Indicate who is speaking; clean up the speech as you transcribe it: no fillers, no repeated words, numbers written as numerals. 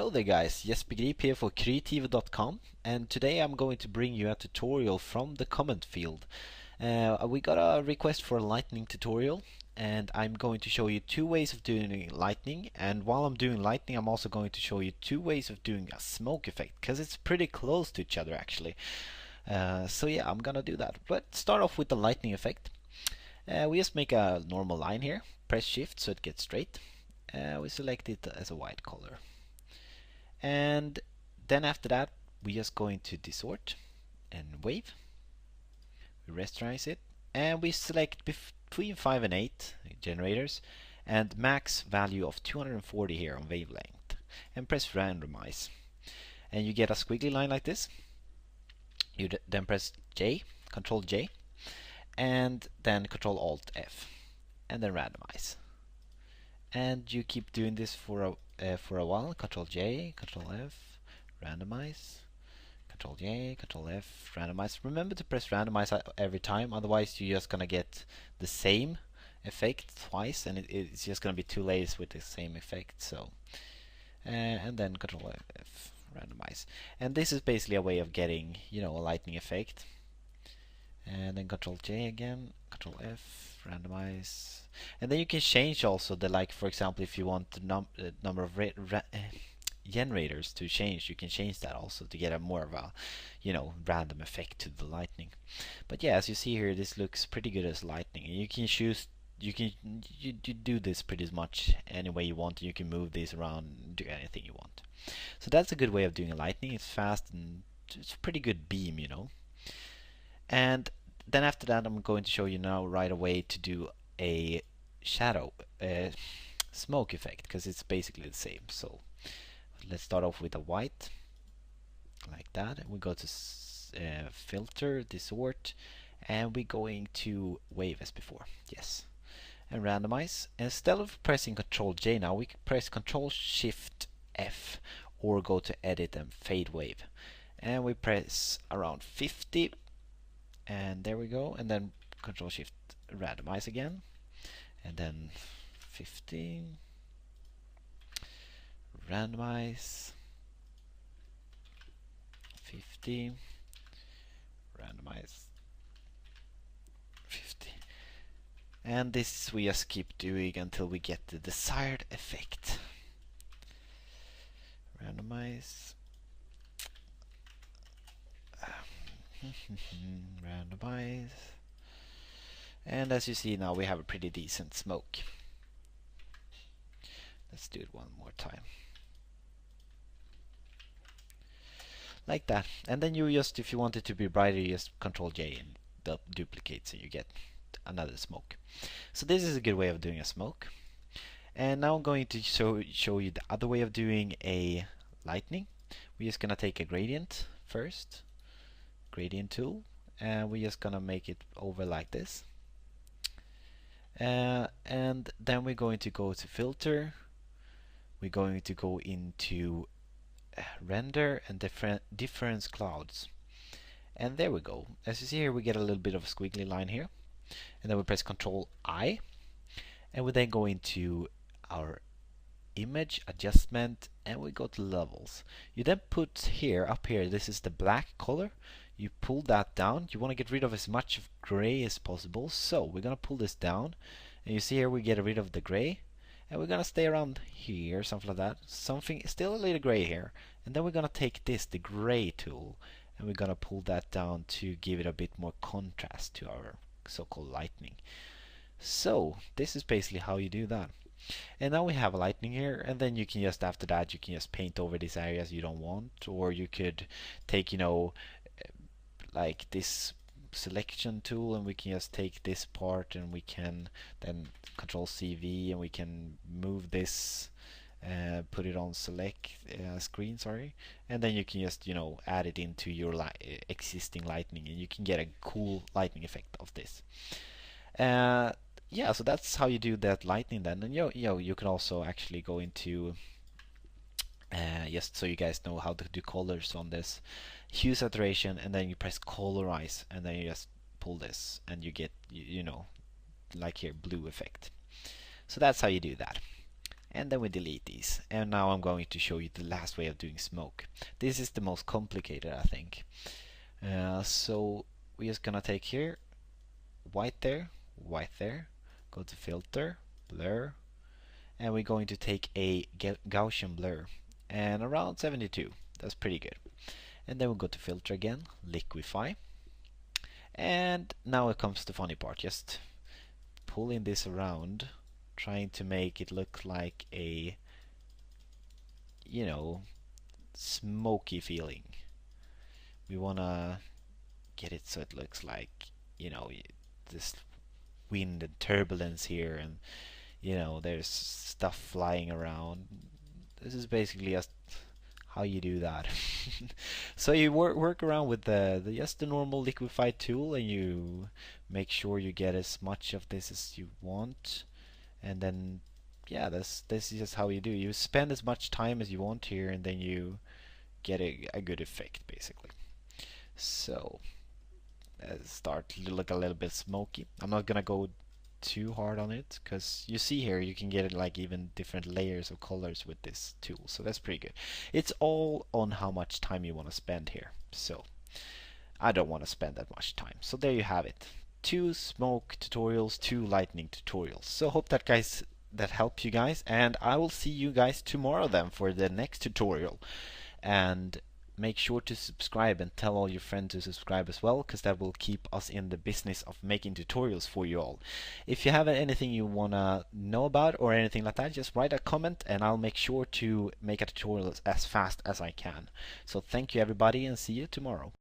Speaker 1: Hello there guys, Jesper Grip here for Creative.com, and today I'm going to bring you a tutorial from the comment field. We got a request for a lightning tutorial, and I'm going to show you two ways of doing lightning, and while I'm doing lightning I'm also going to show you two ways of doing a smoke effect, because it's pretty close to each other actually. So yeah, I'm gonna do that, but start off with the lightning effect. We just make a normal line here, press shift so it gets straight. We select it as a white color. And then after that we just go into distort and wave. We rasterize it and we select between 5 and 8 generators and max value of 240 here on wavelength, and press randomize, and you get a squiggly line like this. You then press J, Control J, and then Control Alt F, and then randomize, and you keep doing this for a while. Control J, Control F, randomize, Control J, Control F, randomize. Remember to press randomize every time, otherwise you're just gonna get the same effect twice, and it's just gonna be two layers with the same effect. So and then Control F, randomize, and this is basically a way of getting, you know, a lightning effect. And then Control J again, Control F, randomize, and then you can change also the, like for example, if you want the number of generators to change, you can change that also to get a more of a, you know, random effect to the lightning. But yeah, as you see here, this looks pretty good as lightning, and you can choose, you do this pretty much any way you want. You can move these around and do anything you want. So that's a good way of doing a lightning. It's fast and it's a pretty good beam, you know. And then after that I'm going to show you now right away to do a shadow smoke effect, because it's basically the same. So let's start off with a white like that, and we go to filter, distort, and we're going to wave as before, yes, and randomize. Instead of pressing Control J now, we can press Control Shift F or go to edit and fade wave, and we press around 50, and there we go, and then Control Shift randomize again, and then 50, randomize, 50, randomize, 50, and this we just keep doing until we get the desired effect. Randomize, randomize, and as you see now we have a pretty decent smoke. Let's do it one more time like that, and then you just, if you want it to be brighter, you just Control J and that duplicates, and you get another smoke. So this is a good way of doing a smoke. And now I'm going to show you the other way of doing a lightning. We're just gonna take a gradient first, gradient tool, and we're just gonna make it over like this, and then we're going to go to filter, we're going to go into render and difference clouds, and there we go. As you see here, we get a little bit of a squiggly line here, and then we press Control I, and we then go into our image adjustment, and we go to levels. You then put here, up here, this is the black color, you pull that down. You want to get rid of as much of gray as possible, so we're gonna pull this down, and you see here we get rid of the gray, and we're gonna stay around here, something like that, something still a little gray here, and then we're gonna take this, the gray tool, and we're gonna pull that down to give it a bit more contrast to our so-called lightning. So this is basically how you do that. And now we have a lightning here, and then you can just, after that, you can just paint over these areas you don't want, or you could take, you know, like this selection tool, and we can just take this part, and we can then Control CV, and we can move this, put it on select screen, sorry, and then you can just, you know, add it into your existing lightning, and you can get a cool lightning effect of this. Yeah, so that's how you do that lightning then. And you can also actually go into just so you guys know how to do colors on this, hue saturation, and then you press colorize, and then you just pull this, and you get, you know, like here, blue effect. So that's how you do that. And then we delete these. And now I'm going to show you the last way of doing smoke. This is the most complicated, I think. So we're just gonna take here, white there, go to filter, blur, and we're going to take a Gaussian blur, and around 72. That's pretty good. And then we'll go to filter again, liquify, and now it comes the funny part. Just pulling this around, trying to make it look like a, you know, smoky feeling. We wanna get it so it looks like, you know, this wind and turbulence here, and you know, there's stuff flying around. This is basically just how you do that. So you work around with just the normal liquify tool, and you make sure you get as much of this as you want, and then yeah, this is just how you do. You spend as much time as you want here, and then you get a good effect basically. So start to look a little bit smoky. I'm not gonna go too hard on it, because you see here you can get like even different layers of colors with this tool, so that's pretty good. It's all on how much time you want to spend here, so I don't want to spend that much time. So there you have it, 2 smoke tutorials, 2 lightning tutorials. So hope that helped you guys, and I will see you guys tomorrow then for the next tutorial. And make sure to subscribe and tell all your friends to subscribe as well, because that will keep us in the business of making tutorials for you all. If you have anything you want to know about or anything like that, just write a comment and I'll make sure to make a tutorial as fast as I can. So thank you everybody, and see you tomorrow.